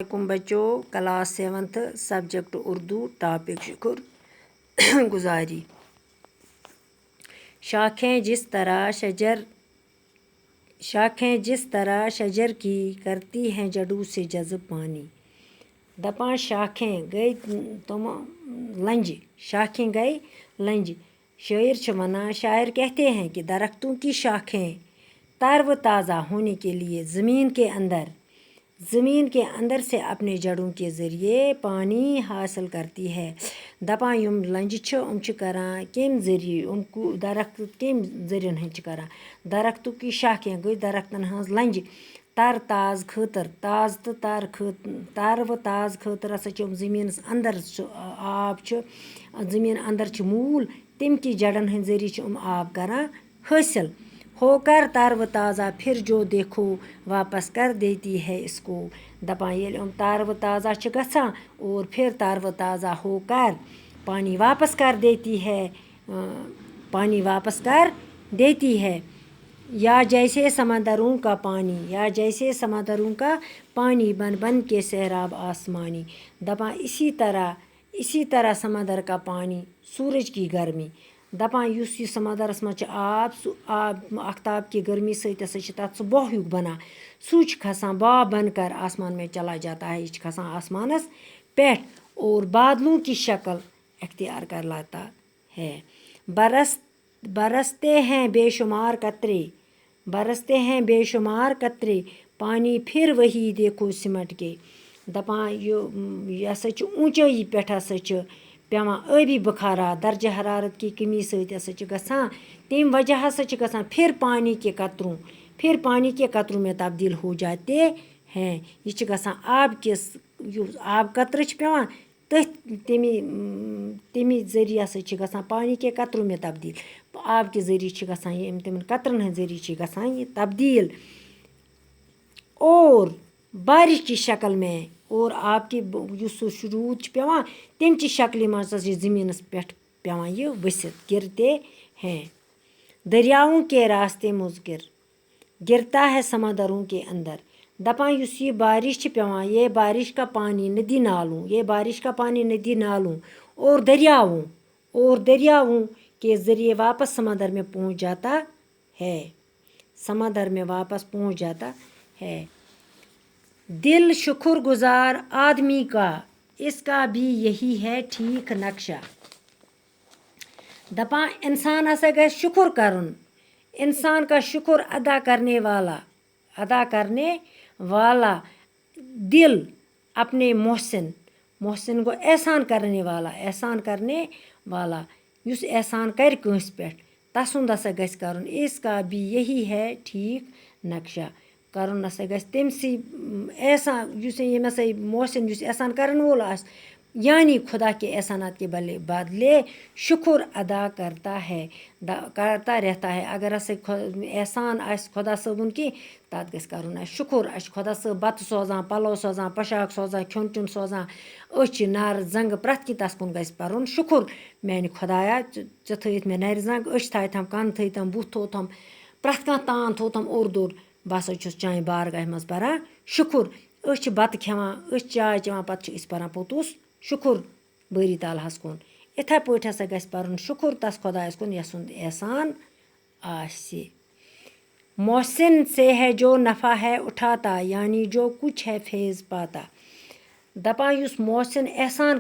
वालेकुम बच्चों, class 7th subject Urdu, topic शुक्र गुजारी। शाखें जिस तरह शजर की करती हैं जड़ों से जज़्ब पानी। दपां शाखें गई तुम लंज, शाखें गई लंज। शायर कहते हैं कि दरख्तों की शाखें तर व ताज़ा होने के लिए ज़मीन के अंदर से अपने जड़ों के ज़रिए पानी हासिल करती है। दपां युम लंज करान केम ज़रिए उनको दरख्त केम ज़रिए करान। दरख्तों की शाखें गई दरख्तन हज लंज तर ताज़ खतर ताज़ तो तर व ताज़ खतर हसा ज़मीन अंदर आब ज़मीन अंदर मूल तम की जड़न हंद ज़रिए आब करान हासिल होकर तर व ताज़ा फिर जो देखो वापस कर देती है इसको। दपां ये तर व ताज़ा गसान और फिर तर व ताज़ा होकर पानी वापस कर देती है या जैसे समंदरों का पानी बन बन के सैराब आसमानी। दपां इसी तरह समंदर का पानी सूरज की गर्मी। दपां युस समंदरस मज आब आफ्ताब की गर्मी सत तथ बह युग बना सू खसान भाप बनकर आसमान में चला जाता है। ये खसान आसमानस पेट और बादलों की शक्ल अख्तियार कर लाता है। बरसते हैं बेशुमार कतरे पानी फिर वही देखो सिमट के। दपां यह हसा ऊंचाई पे हसा पेवान आबी बुखारात दर्जा हरारत की कमी सत गसान तम वजह हसा गसान फिर पानी के कतरों में तब्दील हो जाते हैं। ये गसान आब कतर पेवान तमी ज़रिए हसा गसान पानी के कतरों में तब्दील। आब के ज़रिए गसान तम कतरन हंद ज़रिए गसान ये तब्दील और बारिश की शक्ल में और आब के रूद पेवान तम ची शक्ल मज ज़मीन पे पेवान ये वसित गिरते हैं। दरियाओं के रास्ते मुज़गिर गिरता है समंदरों के अंदर। दपां युस ये बारिश पेवान ये बारिश का पानी नदी नालों और दरियाओं के ज़रिए वापस समंदर में पहुंच जाता है। दिल शुक्रगुजार आदमी का इसका भी यही है ठीक नक्शा। दपां इंसान हसा गए शुक्र करन, इंसान का शुक्र अदा करने वाला दिल अपने मोहसिन गो एहसान करने वाला युस एहसान कर कंस पे तसुंद हसा गस करन इसका भी यही है ठीक नक्शा। करन हसा गस तमसी एहसान युस ये हसा मोहसिन युस एहसान करन वोल आस यानी खुदा के एहसानात के बदले शुक्र अदा करता रहता है। अगर हसा एहसान आस खुदा सबन की तथ गस करन शुक्र खुदा सब बत सोजान पलो सोजान पोशाक सोजान खन चुन सोजान अच नर जंग प्रथ की तस कुन गस परन शुक्र मैंने खुदाया च थत मे नर जंग अच थम कन थम बुथ थोथम प्रथ कह तान थोथम ओर दोर बह हसा चाय बारगाह मज परान शुक्र अच बत खेवान चाय चेवान पत परान पोतुस शुक्र बारी तालहस कुन। इथे पट हसा गस परन शुक्र तस खुदायस कुन यसुंद एहसान आसे। मोहसिन से है जो नफ़ा है उठाता यानी जो कुछ है फैज़ पाता। दपां युस मोहसिन एहसान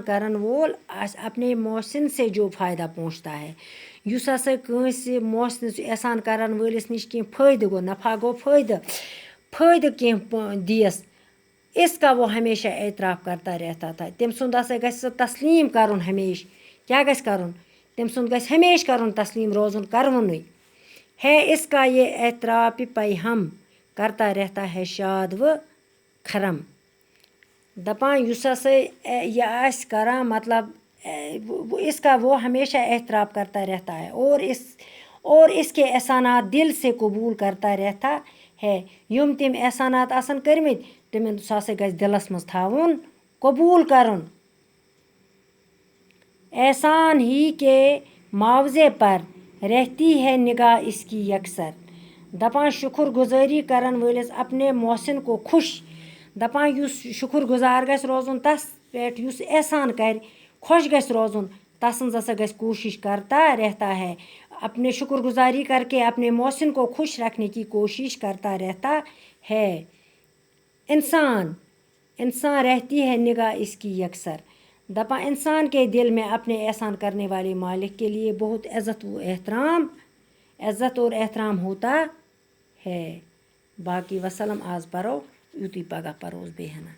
करन वोल अपने मोहसिन से जो फ़ायदा पहुँचता है। युस हसा कंसे मोहसिन एहसान करन वलिस निश कह फ़ायदा गो नफ़ा गो फ़ायदा कह दियस इसका वो हमेशा एतराफ़ करता रहता था। तम सुंद हसा गस तस्लीम करन हमेशा क्या गस करन तम सुंद गस हमेशा करन तस्लीम रोज़न करवनुई है इसका ये एतराफ़ पे हम करता रहता है शाद व खरम। दपां युस हसा यह आस करान मतलब इसका वो हमेशा एतराफ़ करता रहता है और इसके एहसानात दिल से कबूल करता रहता है। युम तम एहसानात आसन करमित तम सह गस दिलस मज थाउन कबूल करन। एहसान ही के मुआवजे पर रहती है निगाह इसकी यकसर। دپان شکر گزاری کرن وٲلِس اپنے محسن کو خوش دپان یُس شکر گزار گژھِ روزُن تس پٮ۪ٹھ یُس احسان کرِ خوش گژھِ روزُن تسٕنز ہسا گژھِ کوشش کرتا رہتا ہے اپنے شکر گزاری کر کے اپنے محسن کو خوش رکھنے کی کوشش کرتا رہتا ہے انسان رہتی ہے نگاہ اس کی یکسر دپان انسان کے دل میں اپنے احسان کرنے والے مالک کے لیے بہت عزت اور احترام ہوتا ہے باقی وسلم آز پرو یُتُے پگاہ پروس بیٚیہِ ہنا